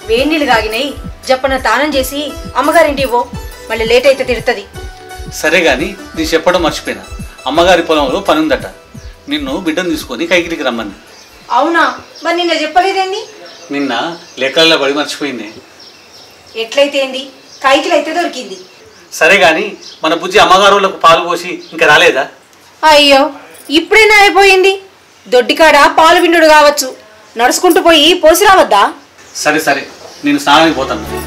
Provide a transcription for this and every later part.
వేడి నీళ్ళు కాగినాయి, జప్పన తానం చేసి అమ్మగారింటికి పో, మళ్ళీ లేట్ అయితే తిడుతుంది. సరే గాని నీ చెప్పడం మర్చిపోయినా, అమ్మగారి పొలంలో పని ఉందట, నిన్ను బిడ్డను తీసుకొని కైకిలికి రమ్మని. అవునా? మరి నిన్న చెప్పలేదేంది? నిన్న లెక్కల్లో పడి మర్చిపోయింది. ఎట్లయితే ఏంది, కైకిలు అయితే దొరికింది. సరే గాని మన బుజ్జి అమ్మగారులకు పాలు పోసి ఇంకా రాలేదా? అయ్యో, ఇప్పుడైనా అయిపోయింది. దొడ్డికాడ పాలు విండు కావచ్చు, నడుచుకుంటూ పోయి పోసి రావద్దా? సరే సరే, నేను స్నానానికి పోతాను.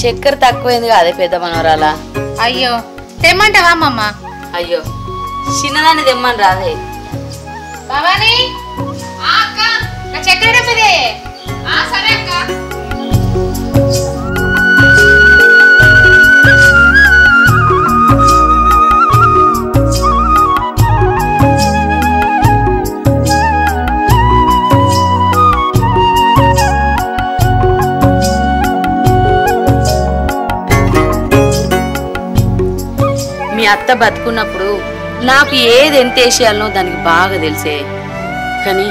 చక్కెర తక్కువైంది కాదే పెద్ద మనవరాల. అయ్యో, తెమ్మంటావా అమ్మమ్మ? అయ్యో, చిన్నదాన్ని తెమ్మని రాదే. భవానీ, అక్క నా చక్కెర డబ్బదే. సరే అక్క. మీ అత్త బతుకున్నప్పుడు నాకు ఏది ఎంత వేసేయాలనో దానికి బాగా తెలిసే, కానీ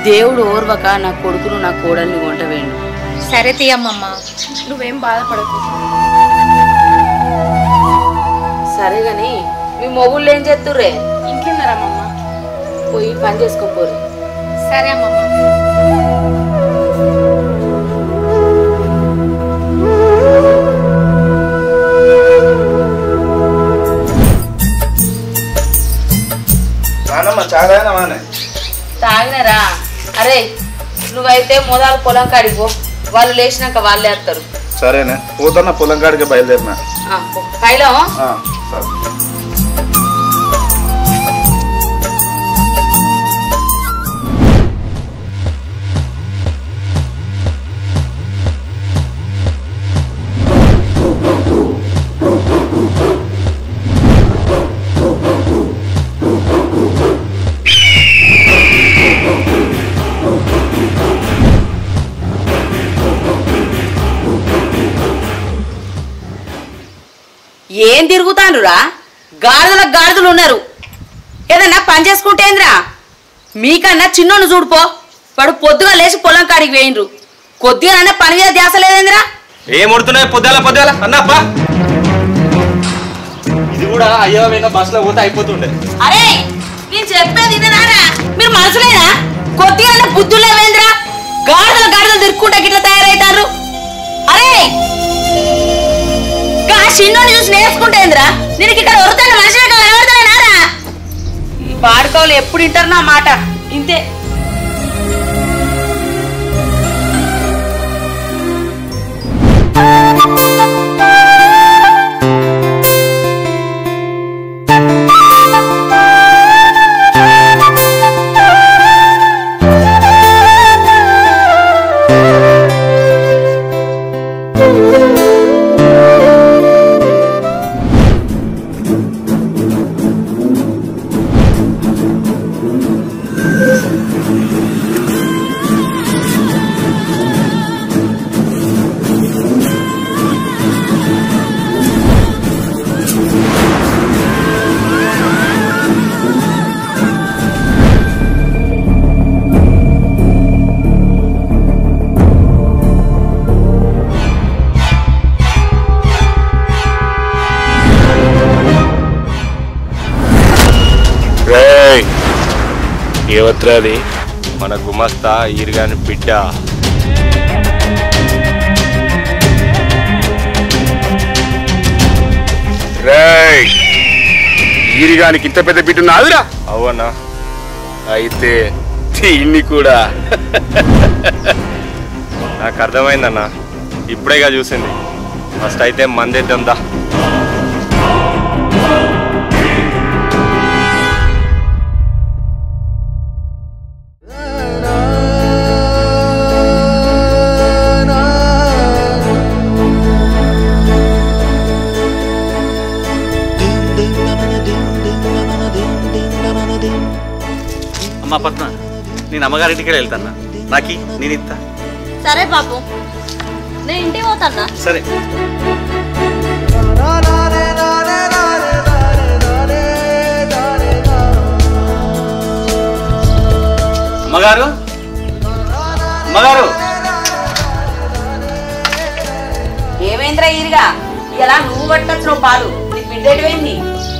దేవుడు ఓర్వక నా కొడుకును నా కోడల్ని కొంటవేండు. సరే తీయమ్మమ్మ, నువ్వేం బాధపడకు. సరే గాని మీ మొగుళ్ళు ఏం చేస్తుర్రే? ఇంట్లోన్నారమ్మమ్మ. పోయి పని చేసుకోపోరు. సరే అమ్మమ్మ. తాగినరా? అరే నువ్వైతే మొదలు పొలం కాడికి పో, వాళ్ళు లేచినాక వాళ్ళే వస్తారు. సరేనే, పోతున్నా పొలం కాడికి బయలుదేరినా. కైలో ఏం తిరుగుతానురా? గాడిదలకు గాడిదలు ఉన్నారు, ఏదన్నా పని చేసుకుంటేంద్రా? మీకన్నా చిన్నోను చూడుపో, వాడు పొద్దుగా లేచి పొలం కాడికి వేయిండ్రు, కొద్దిగా పని మీద ధ్యాస లేదేంద్రా? ఏముడుతున్నాయి పొద్దుల పొద్దుల అన్నప్పా? ఇది కూడా అయ్యో వేగ బస్సులో పోతే అయిపోతుండే. అరే నేను చెప్పేది ఇదేనారా? మీరు మనసులేనా? కొద్దిగా బుద్ధులు లేవేంద్రా? గాడిదలు గాడిదలు తిరుక్కుంటా గిట్లా తయారవుతారు. అరే చిన్నోని చూసి నేర్చుకుంటేంద్రా? నేను ఇక్కడ వరుతాను, మనిషి కనబడతానేనారా? ఈ పాడుకోవాలి ఎప్పుడు వింటారు నా మాట, ఇంతే. ఏవత్రాది మన గుమస్తా ఈరుగాని బిడ్డ. ఈరిగానికి ఇంత పెద్ద బిడ్డ నాదిరా? అవునా? అయితే దీన్ని కూడా నాకు అర్థమైందన్నా, ఇప్పుడేగా చూసింది. ఫస్ట్ అయితే మందేద్దాం దా. ding ding అమ్మా పద్మ, నేను అమ్మగారింటికి వెళ్తాను. నాకి నేను ఇంత. సరే బాబు, నేను ఇంటికి పోతానా. సరే. అమ్మగారు, అమ్మగారు. ఏమైందిరా ఈరిగా? ఇలా నువ్వు పట్టొచ్చు పాలు, నీ బిడ్డ ఎటువైంది?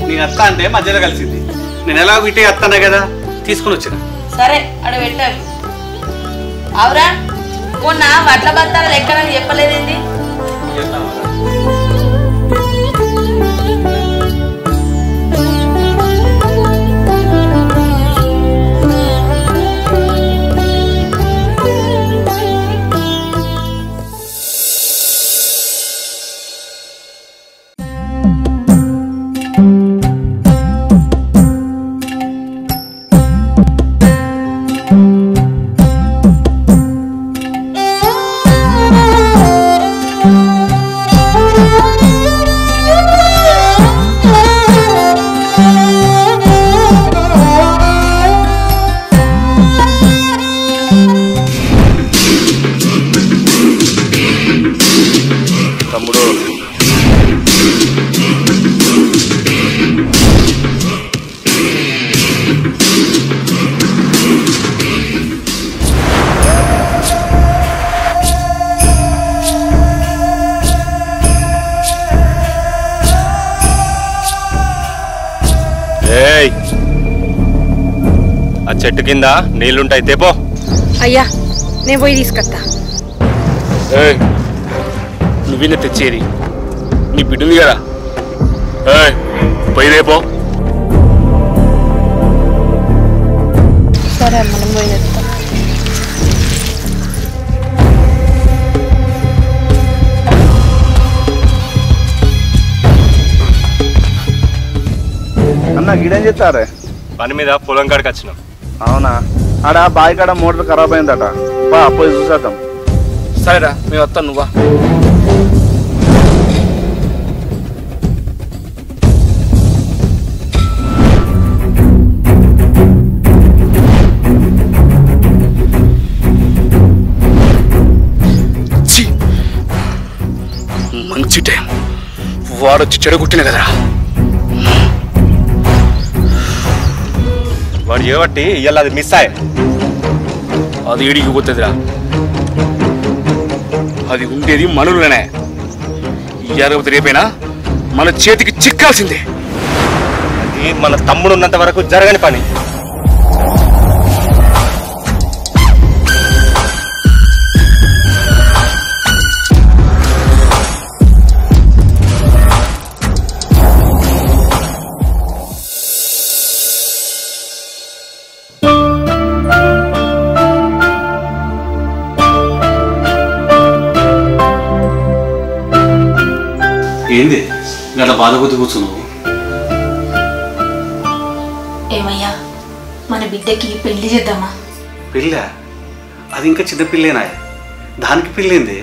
నేను అత్త అంటే మధ్యలో కలిసింది. నేను ఎలా ఇటే అత్తనే కదా తీసుకుని వచ్చిన. సరే అక్కడ పెట్టారు. అవురా, మొన్న వడ్ల బత్తాలు ఎక్కడని చెప్పలేదేంటి? ఆ చెట్టు కింద నీళ్లుంటాయి, తేపో. అయ్యా నేను పోయి తీసుకొస్తా. నువ్వు తెచ్చేది నీ బిడ్డఉంది కదా, పోయి రేపో. సరే మనం పోయి చెప్తాం. అన్న గిడేం చెప్తారే? పని మీద పొలం కాడికి వచ్చినాం. అవునా? ఆడ బావి కాడ మోటార్ ఖరాబ్ అయిందట, పోయి చూసేద్దాం. సరేరా, మేము వస్తాను. నువ్వా? మంచి టైం, వాడొచ్చి చెడగొట్టిన కదరా. వాడు ఏబట్టి ఇవాళ అది మిస్ అయ్యే. అది ఇడికి పోతుందిరా, అది ఉండేది మనలోనే. ఇయ్యాలకపోతే రేపైనా మన చేతికి చిక్కాల్సిందే. అది మన తమ్ముడు ఉన్నంత వరకు జరగని పని. ఏంది గట్ల బాధ కొద్ది కూర్చున్నావు? ఏమయ్యా, మన బిడ్డకి పెళ్లి చేద్దామా? పిల్ల? అది ఇంకా చిన్న పిల్లేనా? దానికి పిల్లేంది?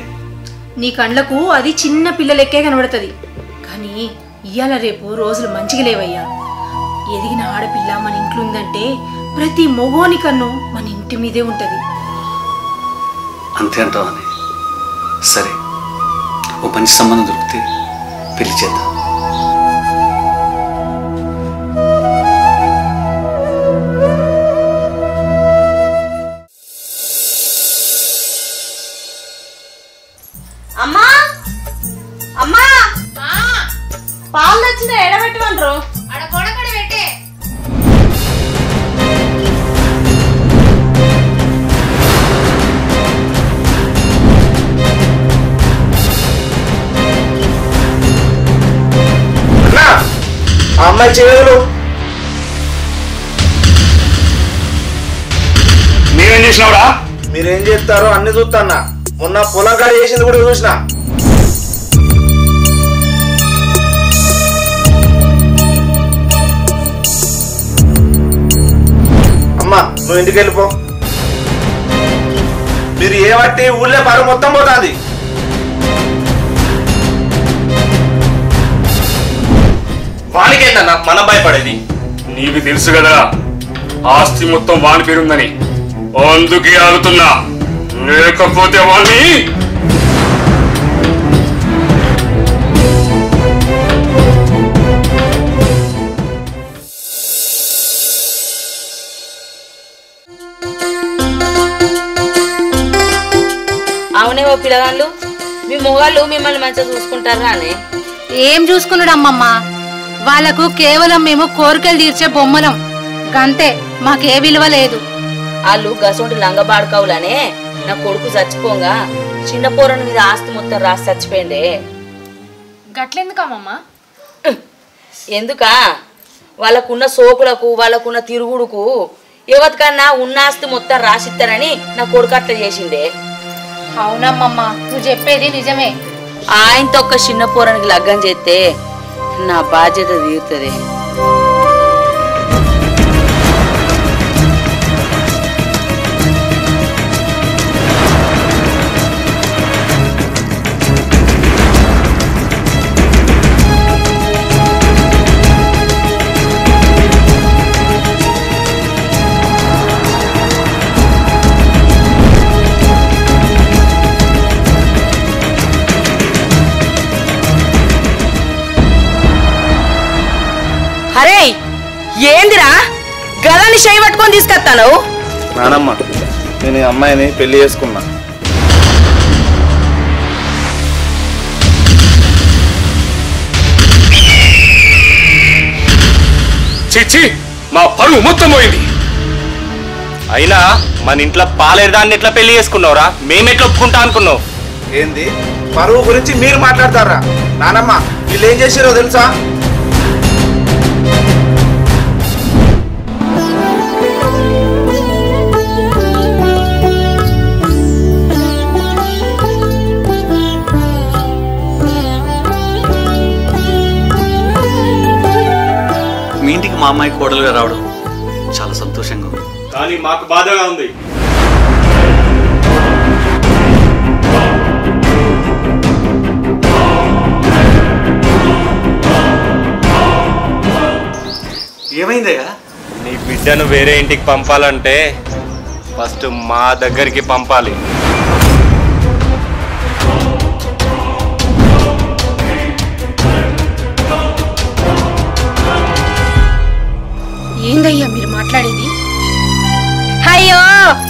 నీ కండ్లకు అది చిన్న పిల్లలెక్కే కనబడుతుంది, కానీ ఇయ్యాల రేపు రోజులు మంచిగా లేవయ్యా. ఎదిగిన ఆడపిల్ల మన ఇంట్లో ఉందంటే ప్రతి మొగోని కన్ను మన ఇంటి మీదే ఉంటది. అంతే అంటావు అని. సరే, ఓ మంచి సంబంధం దొరికితే పెళ్లి చేద్దాం. అమ్మా, అమ్మా, పాలు తెచ్చిన ఎడబెట్టమంటారు. ఆడ గోడకడ పెట్టే. అమ్మాయి చేయగలరు. మీరేం చేసినావురా? మీరేం చేస్తారో అన్ని చూస్తాన్నా. మొన్న పొలం కాడ చేసింది కూడా చూసిన. అమ్మా, నువ్వు ఇంటికి వెళ్ళిపో. మీరు ఏమట్టి ఊళ్ళో పరువు మొత్తం పోతుంది. వానికేందన్నా మనం భయపడేది? నీకు తెలుసు కదా ఆస్తి మొత్తం వాని పేరుందని అందుకే ఆగుతున్నా, లేకపోతే వాణ్ణి అవునే ఓ పిల్లగాళ్ళు, మీ మొగాళ్ళు మిమ్మల్ని మంచిగా చూసుకుంటారా అని? ఏం చూసుకున్నాడు అమ్మమ్మ, వాళ్ళకు కేవలం మేము కోరికలు తీర్చే బొమ్మలం గంతే, మాకే విలువ లేదు. వాళ్ళు గసోంటి లంగబాడుకోవాలనే నా కొడుకు చచ్చిపోగా చిన్న పోరని మీద ఆస్తి మొత్తం రాసి చచ్చిపోయిండే. గట్లెందుకమ్మమ్మ? ఎందుకా, వాళ్ళకున్న సోకులకు వాళ్ళకున్న తిరుగుడుకు ఎవరికన్నా ఉన్న ఆస్తి మొత్తం రాసిస్తారని నా కొడుకు అట్లా చేసిండే. అవునమ్మమ్మ, నువ్వు చెప్పేది నిజమే. ఆయనతో ఒక్క చిన్న పోరానికి లగ్గం చేస్తే నా బాధ్యత తీరుతుంది. అరే ఏందిరా గదాన్ని చేయి పట్టుకొని తీసుకొస్తాను? నానమ్మ, నేను ఈ అమ్మాయిని పెళ్లి చేసుకున్నా. చిచ్చి, మా పరువు మొత్తం పోయింది. అయినా మన ఇంట్లో పాలేదాన్ని ఎట్లా పెళ్లి చేసుకున్నావురా? మేమెట్లా ఒప్పుకుంటా అనుకున్నావు? ఏంది పరువు గురించి మీరు మాట్లాడతారా? నానమ్మ, వీళ్ళు ఏం చేసారో తెలుసా? మీ ఇంటికి మా అమ్మాయి కోడలుగా రావడం చాలా సంతోషంగా ఉంది, కానీ మాకు బాధగా ఉంది. ఏమైందయ్యా? నీ బిడ్డను వేరే ఇంటికి పంపాలంటే ఫస్ట్ మా దగ్గరికి పంపాలి. ఏందయ్యా మీరు మాట్లాడేది? అయ్యో,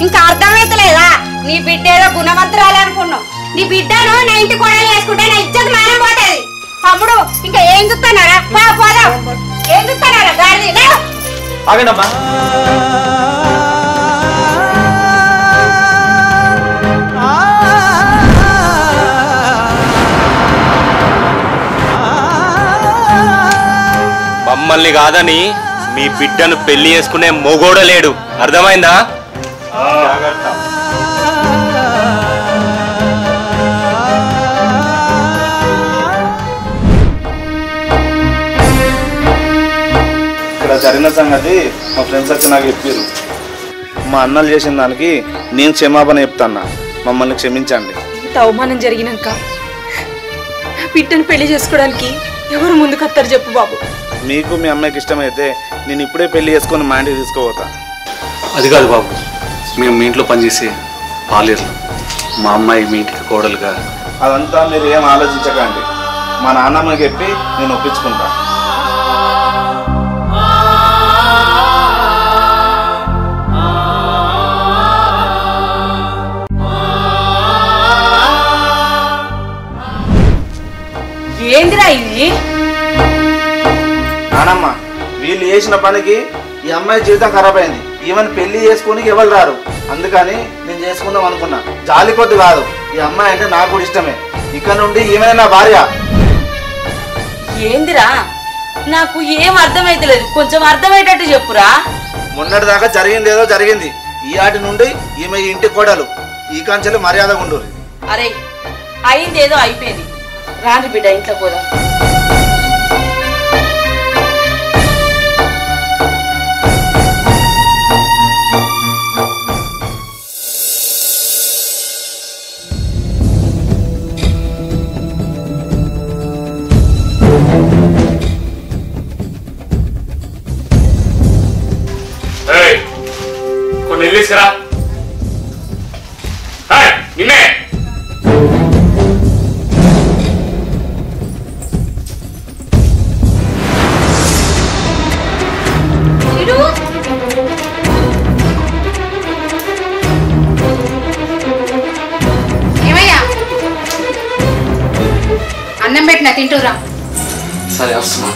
ఇంకా అర్థమైతలేదా? నీ బిడ్డ ఏదో గుణవంతురాలు అనుకున్నావు. నీ బిడ్డను నా ఇంటి కోడలు వేసుకుంటే నా ఇజ్జత్ మానం పోతుంది. తమ్ముడు, ఇంకా ఏం చూస్తున్నారా? పోదాం. ఏం చూస్తున్నారా? గాడి ఆగండమ్మా. మమ్మల్ని కాదని మీ బిడ్డను పెళ్లి చేసుకునే మొగోడ లేడు, అర్థమైందా? ఇక్కడ జరిగిన సంగతి మా ఫ్రెండ్స్ వచ్చి నాకు చెప్పారు. మా అన్నలు చేసిన దానికి నేను క్షమాపణ చెప్తాన్నా, మమ్మల్ని క్షమించండి. ఇంత అవమానం జరిగినాక బిడ్డను పెళ్లి చేసుకోవడానికి ఎవరు ముందుకొస్తారు చెప్పు బాబు? మీకు మీ అమ్మాయికి ఇష్టమైతే నేను ఇప్పుడే పెళ్లి చేసుకొని మా ఇంటికి తీసుకుపోతా. అది కాదు బాబు, మేము మీ ఇంట్లో పనిచేసే పాలేరు, మా అమ్మాయి మీ ఇంటికి కోడలుగా. అదంతా మీరు ఏం ఆలోచించకండి, మా నాన్నమ్మకి చెప్పి నేను ఒప్పించుకుంటా. ఏందిరా ఇది? నానమ్మ, వీళ్ళు చేసిన పనికి ఈ అమ్మాయి జీవితం ఖరాబ్ అయింది. ఈమెను పెళ్లి చేసుకుని ఎవరు రారు, అందుకని నేను చేసుకుందాం అనుకున్నా. జాలి కొద్ది కాదు, ఈ అమ్మాయి అంటే నాకు కూడా ఇష్టమే. ఇక నుండి ఈమె నా భార్య. ఏందిరా, నాకు ఏం అర్థమైతలేదు, కొంచెం అర్థమయ్యేటట్టు చెప్పురా. మొన్నటి దాకా జరిగింది ఏదో జరిగింది, ఈ ఆటి నుండి ఈమె ఇంటి కోడలు. ఈ కంచెలు మర్యాదగా ఉండుర్రి. అరే, అయింది ఏదో అయిపోయింది, రాని బిడ్డ ఇంట్లో పోదాం. Hey! కొన్ని వెళ్ళి తీసుకురా. నిన్నే ఏమయ్యా అన్నం పెట్టినా తింటూరా. సరే వస్తున్నా.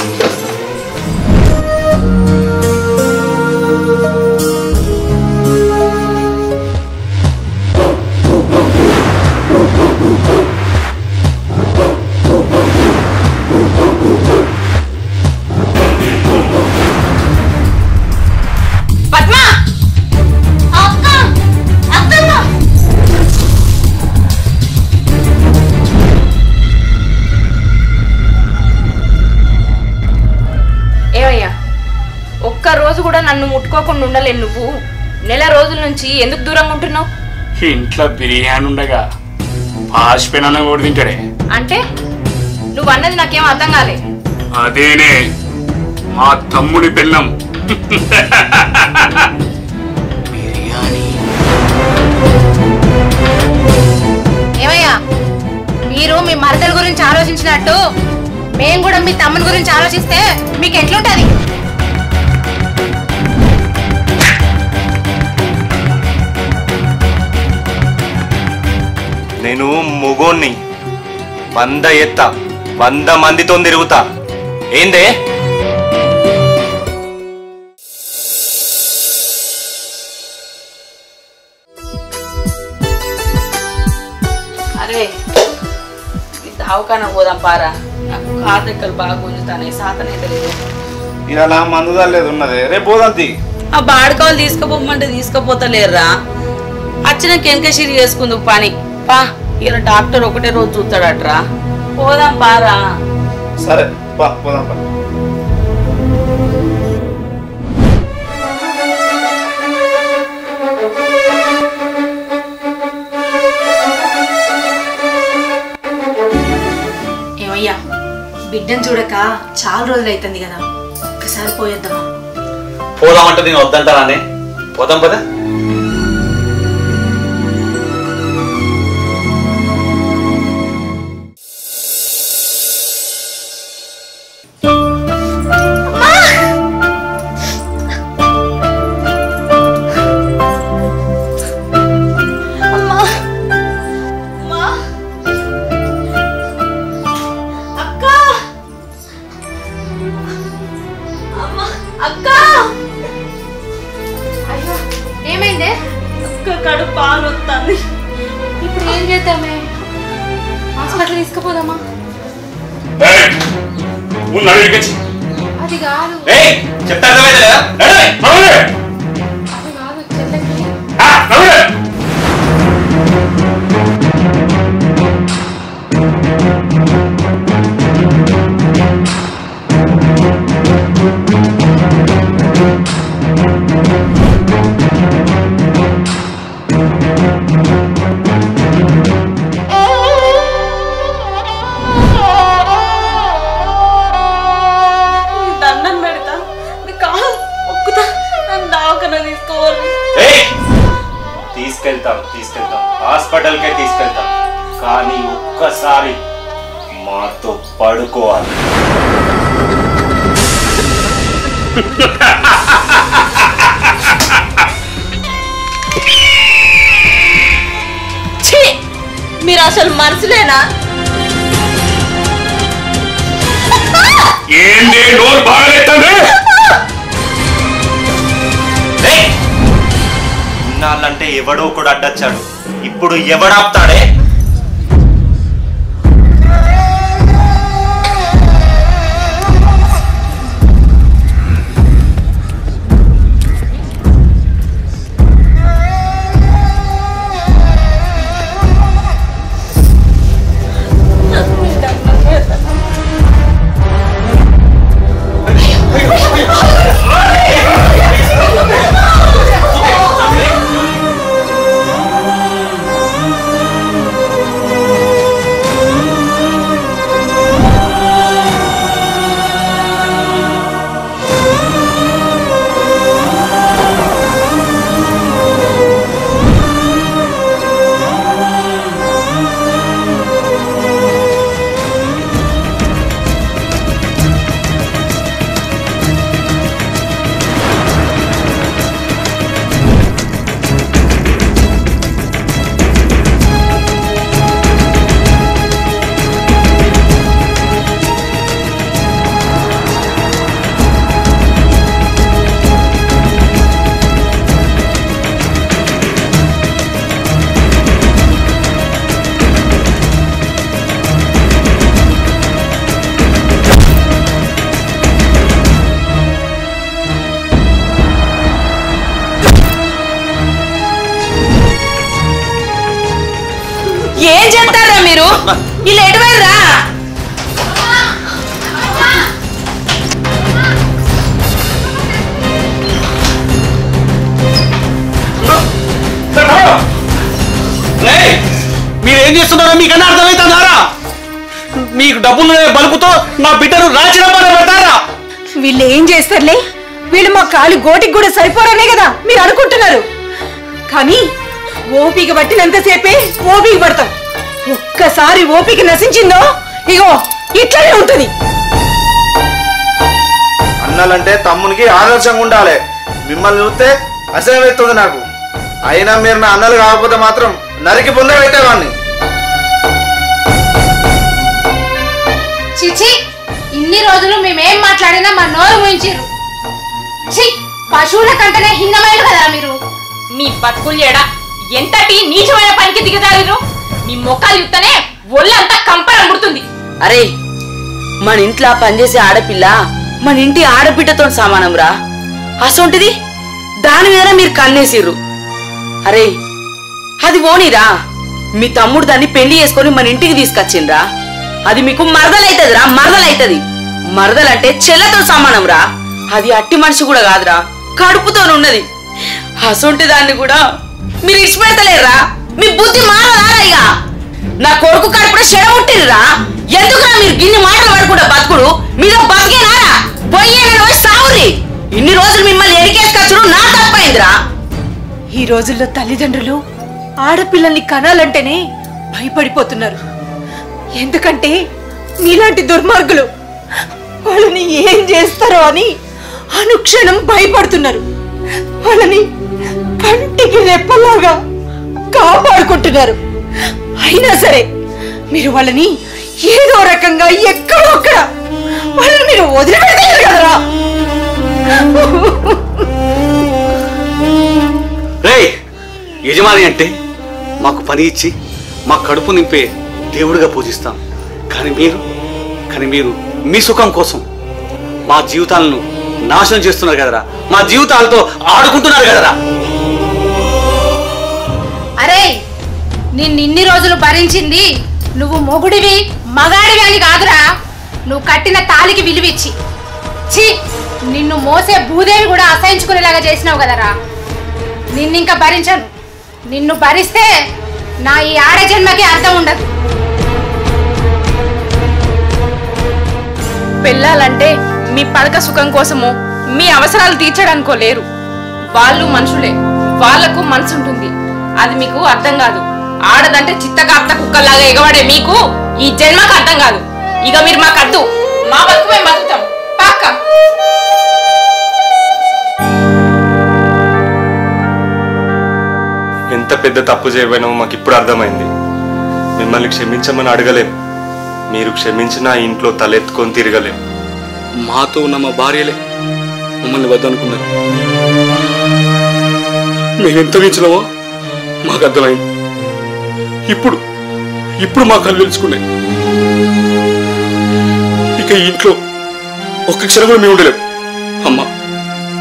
రోజు కూడా నన్ను ముట్టుకోకుండా ఉండలేను. నువ్వు నెల రోజుల నుంచి ఎందుకు దూరంగా ఉంటున్నావు? ఇంట్లో బిర్యానీ ఉండగా పాసిపోయినా కూడా తింటాడే. అంటే నువ్వు అన్నది నాకేం అర్థం కాలే. అదేనే మా తమ్ముడి పెళ్ళం బిర్యానీ. ఏమయ్యా మీరు మీ మరదల గురించి ఆలోచించినట్టు మేము కూడా మీ తమ్ముని గురించి ఆలోచిస్తే మీకు ఎట్లుంటది? నేను మొగోన్ని 100 ఎత్తా, 100 మందితో తిరుగుతా. ఏందే అరే దావకాన పోదాం పారా. నాకు కారు దగ్గర బాగా గుంజుతానే, సాతనైతే లేదు. ఇలా మందు లేదు ఉన్నది, రేపు పోదంతి. ఆ బాడకాలు తీసుకుపోమంటే తీసుకుపోతలేరురా. వచ్చినాక వెనకసిరి చేసుకుందు పని. పా ఇలా డాక్టర్ ఒకటే రోజు చూస్తాడట్రా. పోదాం పారా. సరే పోదాం పా. ఏమయ్యా బిడ్డను చూడక చాలా రోజులు అవుతుంది కదా, ఒక్కసారి పోయేద్దామా? పోదామంటే నేను వద్దంటానే. పోదాం పదా. ఏమైందే? కడుపు పాలు వస్తుంది. ఇప్పుడు ఏం చేద్దామే? హాస్పిటల్ తీసుకుపోదామా? అది కాదు అది కాదు చెల్లెకి. తీసుకెళ్తాం హాస్పిటల్కే తీసుకెళ్తాం. కానీ ఒక్కసారి మాతో పడుకోవాలి. మీరు అసలు మనుషులేనా? ఏంది నోరు బాగలేదండి? ఇన్నాళ్ళంటే ఎవడో కూడా అడ్డొచ్చాడు, ఇప్పుడు ఎవడాపుతాడే? వస్తున్నా. వీళ్ళు ఎటువైరా? మీరేం చేస్తున్నారో మీకన్నా అర్థమవుతుందారా? మీకు డబ్బులు బలుపుతో నా బిడ్డను రాచిన పని పెడతారా? వీళ్ళు ఏం చేస్తారులే, వీళ్ళు మా కాలి గోటికి కూడా సరిపోరనే కదా మీరు అనుకుంటున్నారు. కానీ ఓపిక పట్టినంతసేపే ఓపిక పడతాం. ఒక్కసారి ఓపిక నశించిందో ఇగో ఇట్లనే ఉంటుంది. అన్నలంటే తమ్మునికి ఆదర్శంగా ఉండాలి. మిమ్మల్ని చూస్తే అసహ్యం ఎత్తుంది నాకు. అయినా మీరు నా అన్నలు కాకపోతే మాత్రం నరికి పొంద పెట్టేవాడిని. చిచి, ఇన్ని రోజులు మేమేం మాట్లాడినా మా నోరు ముయించారు. పశువుల కంటనే హిన్నమైన కదా మీరు. మీ బతుకులు ఎడా ఎంతటి నీచమైన పనికి దిగజారు. మీ మొక్కలు చూస్తేనే ఒళ్ళంతా కంపరం ముడుతుంది. అరే, మన ఇంట్లో పనిచేసే ఆడపిల్ల మన ఇంటి ఆడబిడ్డతో సమానం రా. అసొంటిది దాని మీద మీరు కన్నేసిర్రు. అరే, అది ఓనిరా. మీ తమ్ముడు దాన్ని పెళ్లి చేసుకొని మన ఇంటికి తీసుకొచ్చిండ్రా. అది మీకు మరదలైతదిరా, మరదలైతది. మరదలంటే చెల్లెతో సమానం రా. అది అట్టి మనిషి కూడా కాదురా, కడుపుతోనున్నది. అసొంటి దాన్ని కూడా మీరు ఇచ్చిపెడతలేరా? మీ బుద్ధి మారదారా? ఇక నా కొడుకు కడుపులో చెడ పుట్టిర్రా. ఎందుకురా మీరు గిన్ని మాటలు పడకుండా బతుకుడు? మీరు బతికేనారా? పోయి సావురి. ఇన్ని రోజులు మిమ్మల్ని ఎరికేసుకొచ్చుడు నా తప్పైందిరా. ఈ రోజుల్లో తల్లిదండ్రులు ఆడపిల్లల్ని కనాలంటేనే భయపడిపోతున్నారు. ఎందుకంటే మీలాంటి దుర్మార్గులు వాళ్ళని ఏం చేస్తారో అని అనుక్షణం భయపడుతున్నారు. వాళ్ళని కంటికి రెప్పలాగా కాపాడుకుంటున్నారు. అయినా సరే మీరు వాళ్ళని ఏదో రకంగా ఎక్కడో అక్కడ వాళ్ళని మీరు వదిలిపెడతారు కదరా. యజమాని అంటే మాకు పని ఇచ్చి మా కడుపు నింపే దేవుడిగా పూజిస్తాం. కానీ మీరు మీ సుఖం కోసం మా జీవితాలను నాశనం చేస్తున్నారు కదరా. మా జీవితాలతో ఆడుకుంటున్నారు కదరా. అరే, నిన్నిన్ని రోజులు భరించింది నువ్వు మొగుడివి మగాడివి అని కాదురా, నువ్వు కట్టిన తాలికి విలువిచ్చి. ఛీ, నిన్ను మోసే భూదేవి కూడా అసహించుకునేలాగా చేసినావు కదరా. నిన్నింకా భరించను. నిన్ను భరిస్తే నా ఈ ఆడ జన్మకి అర్థం ఉండదు. పెళ్ళాలంటే మీ పడక సుఖం కోసము మీ అవసరాలు తీర్చడానికో లేరు. వాళ్ళు మనుషులే, వాళ్లకు మనసు ఉంటుంది. అది మీకు అర్థం కాదు. ఆడదంటే చిత్తకాప్త కుక్కల్లాగా ఎగబడే మీకు ఈ జన్మకు అర్థం కాదు. ఇక మీరు మాకు అద్దు, మా బతుకు మేము బతుకుతాం. పక్క ఎంత పెద్ద తప్పు చేయబోయినామో మాకు ఇప్పుడు అర్థమైంది. మిమ్మల్ని క్షమించమని అడగలేం. మీరు క్షమించినా ఇంట్లో తలెత్తుకొని తిరగలేం. మాతో ఉన్న మా భార్యలే మమ్మల్ని వద్దనుకున్నారు. మేమెంత మించినామో మాకు అర్థమైంది. ఇప్పుడు మా కళ్ళు తెలుసుకున్నాయి. ఇక ఇంట్లో ఒక్క క్షణం కూడా మేము ఉండలేం. అమ్మా,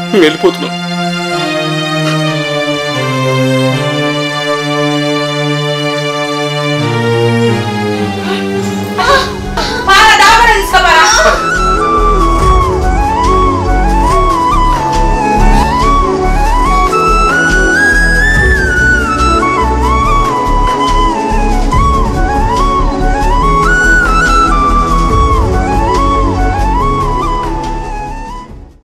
మేము వెళ్ళిపోతున్నాం.